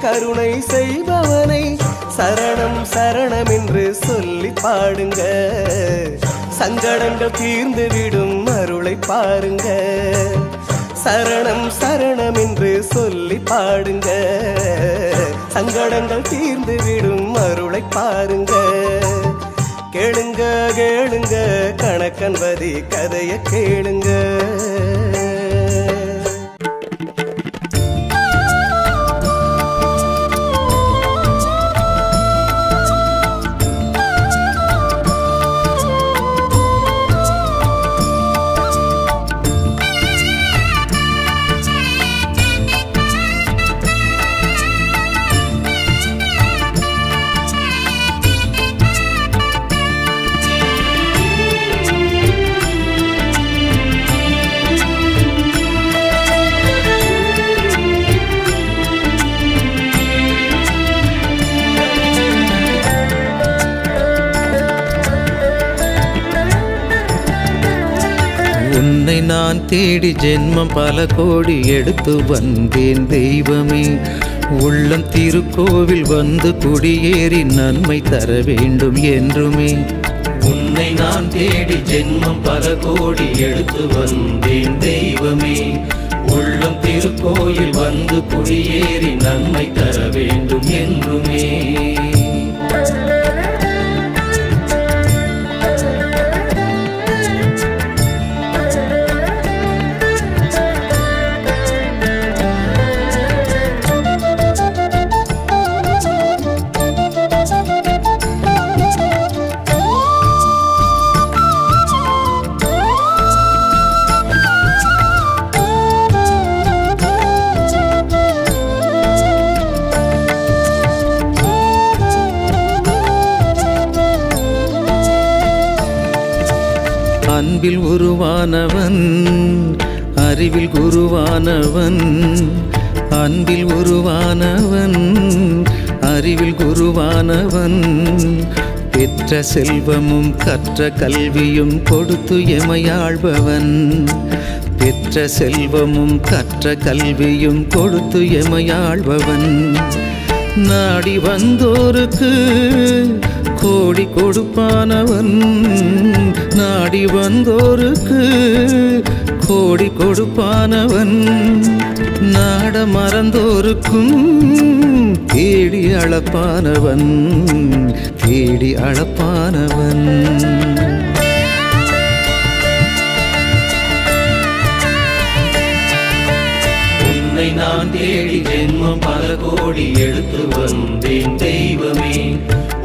கருணை செய்பவனை சரணம் சரணம் என்று சொல்லி பாடுங்க. சங்கடங்கள் தீர்ந்து விடும் அருளை பாருங்க. சரணம் சரணம் என்று சொல்லி பாடுங்க. சங்கடங்கள் தீர்ந்து விடும் அருளை பாருங்க. கேளுங்க கேளுங்க கணக்கன்பதி கதைய கேளுங்க. உன்னை நான் தேடி ஜென்மம் பல கோடி எடுத்து வந்தேன் தெய்வமே. உள்ளம் திருக்கோவில் வந்து குடியேறி நன்மை தர வேண்டும் என்றுமே. உன்னை நான் தேடி ஜென்மம் பல கோடி எடுத்து வந்தேன் தெய்வமே. உள்ளம் திருக்கோயில் வந்து குடியேறி நன்மை தர வேண்டும் என்றுமே. அன்பில் உருவானவன் அறிவில் குருவானவன். அன்பில் உருவானவன் அறிவில் குருவானவன். பெற்ற செல்வமும் கற்ற கல்வியும் கொடுத்து எமையாழ்பவன். பெற்ற செல்வமும் கற்ற கல்வியும் கொடுத்து எமையாழ்பவன். நாடி வந்தோருக்கு கோடி கொடுப்பானவன். நாடி வந்தோருக்கு கோடி கொடுப்பானவன். நாட மறந்தோருக்கும் தேடி அளப்பானவன். தேடி அளப்பானவன். உன்னை நான் தேடி ஜென்மம் பல கோடி எடுத்து வந்தேன் தெய்வமே.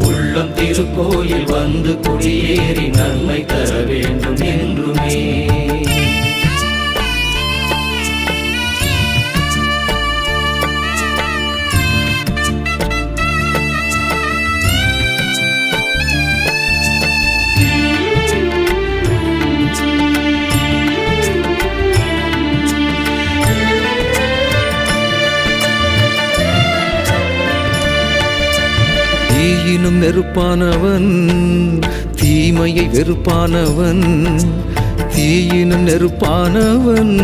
உள்ளம் திருக்கோயில் வந்து குடியேறி நன்மை தர வேண்டும் என்றுமே. தீயினும் நெருப்பானவன் தீமையை வெறுப்பானவன். தீயினும் நெருப்பானவன்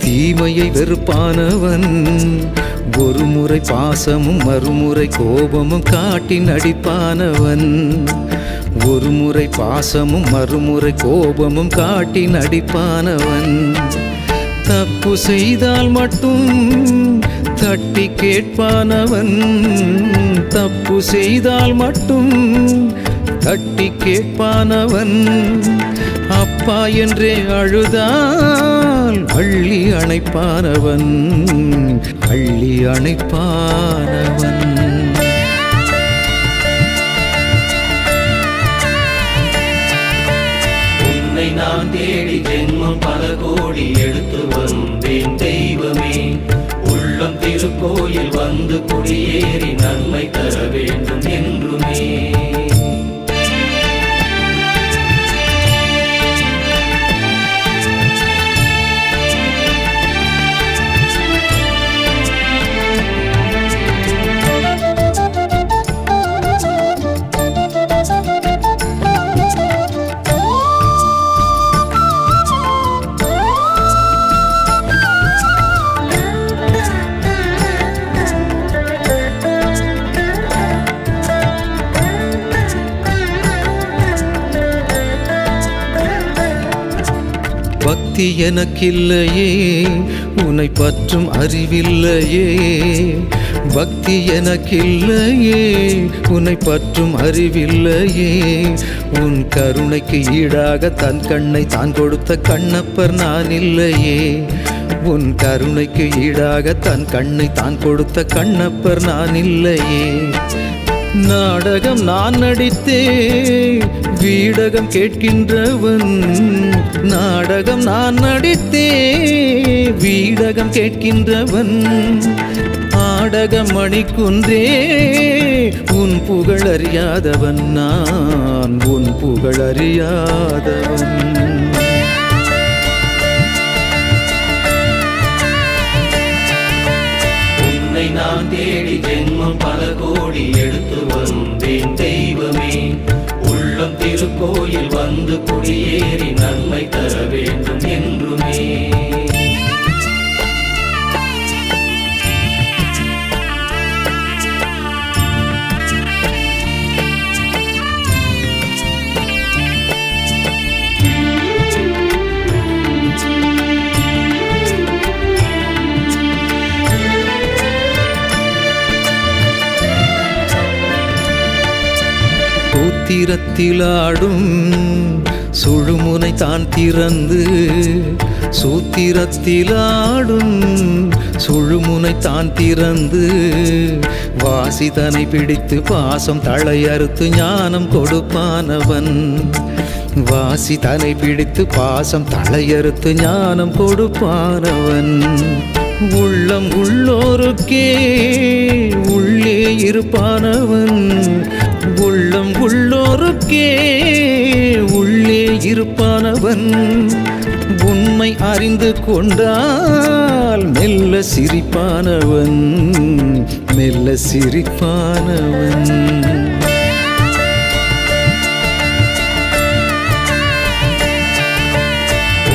தீமையை வெறுப்பானவன். ஒரு முறை பாசமும் மறுமுறை கோபமும் காட்டி நடிப்பானவன். ஒரு முறை பாசமும் மறுமுறை கோபமும் காட்டி நடிப்பானவன். தப்பு செய்தால் மட்டும் தட்டி கேட்பானவன். தப்பு செய்தால் மட்டும் தட்டி கேட்பானவன். அப்பா என்றே அழுதால் அள்ளி அணைப்பானவன். அள்ளி அணைப்பானவன். உன்னை நான் தேடி ஜென்மம் பல கோடி எடுத்து வந்தேன் தெய்வமே. உள்ளம் திருக்கோயில் வந்து குடியேறி நன்மை தர வேண்டும் என்றுமே. பக்தி எனக்கில்லையே, உன்னை பற்றும் அறிவில்லையே. பக்தி எனக்கில்லையே, உன்னை பற்றும் அறிவில்லையே. உன் கருணைக்கு ஈடாக தன் கண்ணை தான் கொடுத்த கண்ணப்பர் நான் இல்லையே. உன் கருணைக்கு ஈடாக தன் கண்ணை தான் கொடுத்த கண்ணப்பர் நான் இல்லையே. நாடகம் நான் நடித்தே வீடகம் கேட்கின்றவன், நாடகம் நான் நடித்தே வீடகம் கேட்கின்றவன். ஆடகம் மணிக்குன்றே உன் புகழ் அறியாதவன், நான் உன் புகழ் அறியாதவன். உன்னை நான் தேடி ஜென்மம் பல கோடி எடுத்து வந்தேன் தெய்வமே. உள்ளம் திருக்கோயில் வந்து குடியேறி நன்மை தர வேண்டும் என்றுமே. சூத்திரத்திலாடும் சுழுமுனை தான் திறந்து, சூத்திரத்திலாடும் சுழுமுனை தான் திறந்து, வாசிதனை பிடித்து பாசம் தளையறுத்து ஞானம் கொடுப்பானவன். வாசிதனை பிடித்து பாசம் தளையறுத்து ஞானம் கொடுப்பானவன். உள்ளம் உள்ளோருக்கே உள்ளே இருப்பானவன், உள்ளம் உள்ளோருக்கே உள்ளே இருப்பானவன். உண்மை அறிந்து கொண்டால் மெல்ல சிரிப்பானவன், மெல்ல சிரிப்பானவன்.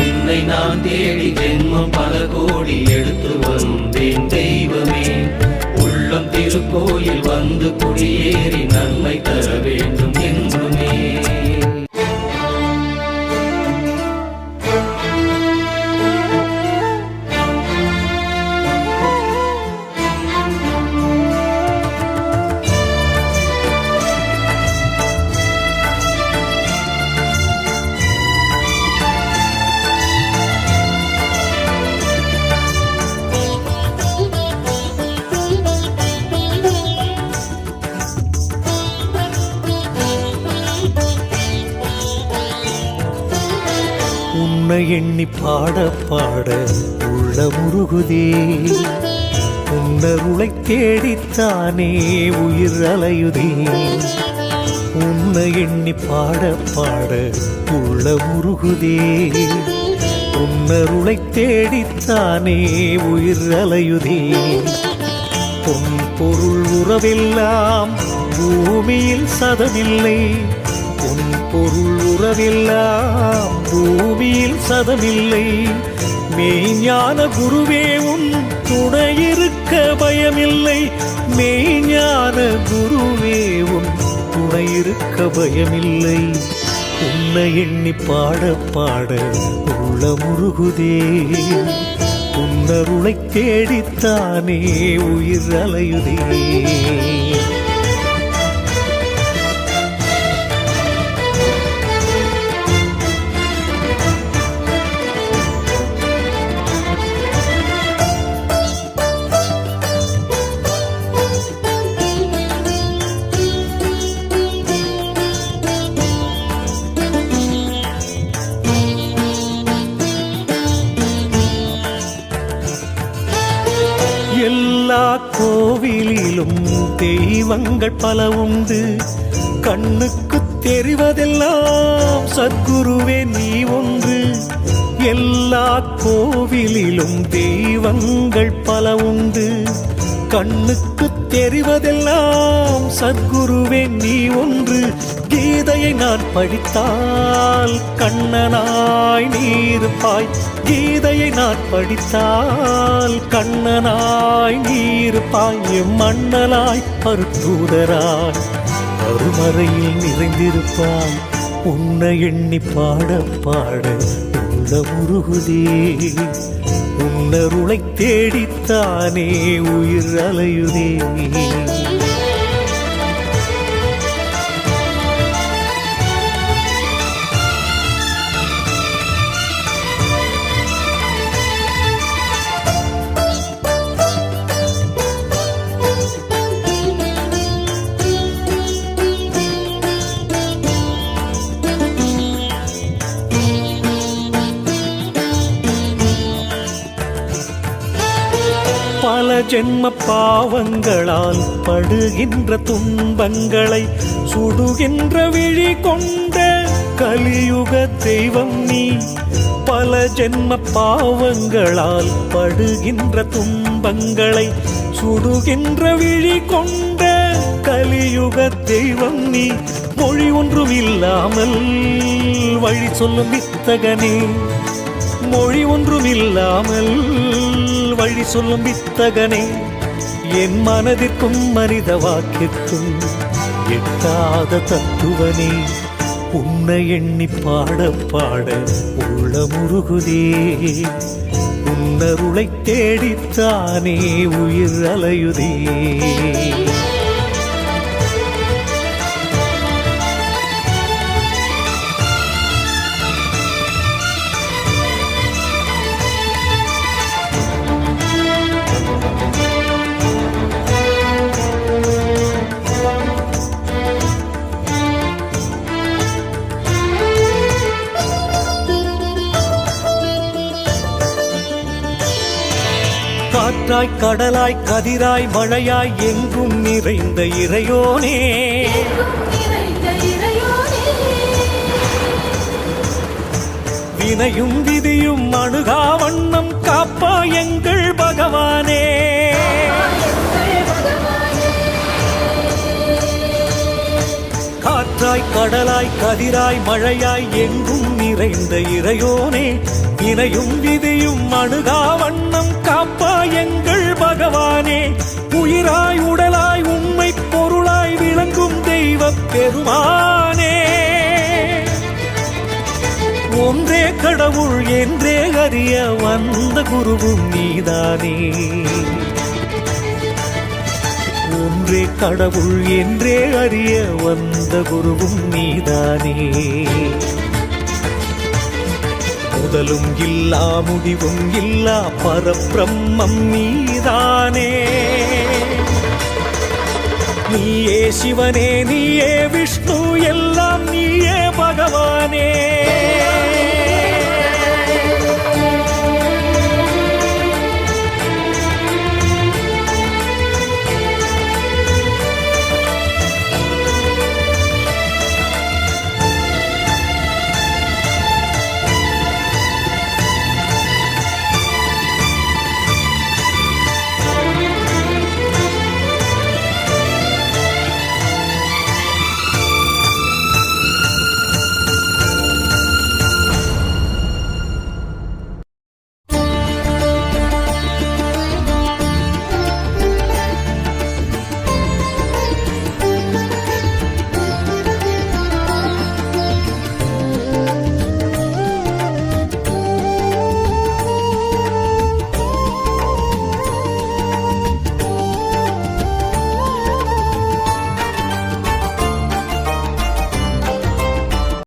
உன்னை நான் தேடி ஜென்மம் பல கோடி எடுத்து வந்தேன் தெய்வமே. உள்ளம் திருக்கோயில் வந்து குடியேறி நன்மை தர வேண்டும் என்றுமே. உன்னை எண்ணி பாட பாட உள்ள முருகுதே. உன்னருளை தேடித்தானே உயிர் அலையுதே. உன்னை எண்ணி பாட பாட உள்ள முருகுதே. உன்னருளை தேடித்தானே உயிர் அலையுதே. பொன் பொருள் உறவெல்லாம் பூமியில் சதமில்லை. உன் பொருள் உறவெல்லாம் பூமியில் சதமில்லை. மெய்ஞான குருவே உன் துணையிருக்க பயமில்லை. மெய்ஞான குருவே உன் துணையிருக்க பயமில்லை. உன்னை எண்ணி பாட பாட உள்ள முருகுதே. உன்னருளை தேடித்தானே உயிர் அலையுதே. எல்லா கோவிலிலும் தெய்வங்கள் பல உண்டு. கண்ணுக்கு தெரிவதெல்லாம் சத்குருவே நீ ஒன்று. எல்லா கோவிலிலும் தெய்வங்கள் பல உண்டு. கண்ணுக்கு தெரிவதெல்லாம் சத்குருவே நீ ஒன்று. கீதையை நான் படித்தால் கண்ணனாய் நீருப்பாய். கீதையை நான் படித்தால் கண்ணனாய் நீருப்பாய். மண்ணலாய் பருத்தூதராய் அருமறையில் நிறைந்திருப்பாய். உன்னை எண்ணி பாட பாட உள்ள உள்ளமுருகுதே உன்னருளை தேடித்தானே உயிர் அலையுதே. பல ஜென்ம பாவங்களால் படுகின்ற துன்பங்களை சுடுகின்ற விழி கொண்ட கலியுக தெய்வம் நீ. பல ஜென்ம பாவங்களால் படுகின்ற துன்பங்களை சுடுகின்ற விழி கொண்ட கலியுக தெய்வம் நீ. மொழி ஒன்றும் இல்லாமல் வழி சொல்லும் வித்தகனே, மொழி ஒன்றும் இல்லாமல் வழி சொல்லும் வித்தகனே. என் மனதிற்கும் மனித வாக்கிற்கும் எட்டாத தத்துவனே. உன்னை எண்ணி பாட பாட உள்ளமுருகுதே உன்னருளை தேடித்தானே உயிர் அலையுதே. காற்றாய் கடலாய் கதிராய் மழையாய் எங்கும் நிறைந்த இறையோனே. வினையும் விதியும் அணுகா வண்ணம் காப்பாய் எங்கள் பகவானே. காற்றாய் கடலாய் கதிராய் மழையாய் எங்கும் நிறைந்த இறையோனே. வினையும் விதியும் அணுகா வண்ணம் காப்பாய் எங்கள் பகவானே. உயிராய் உடலாய் உண்மை பொருளாய் விளங்கும் தெய்வ பெருமானே. ஒன்றே கடவுள் என்றே அறிய வந்த குருவும் நீதானே. ஒன்றே கடவுள் என்றே அறிய வந்த குருவும் நீதானே. முதலும் இல்லா முடிவும் இல்லா பரபிரம்மம் நீதானே. நீயே சிவனே, நீயே விஷ்ணு, எல்லாம் நீயே பகவானே.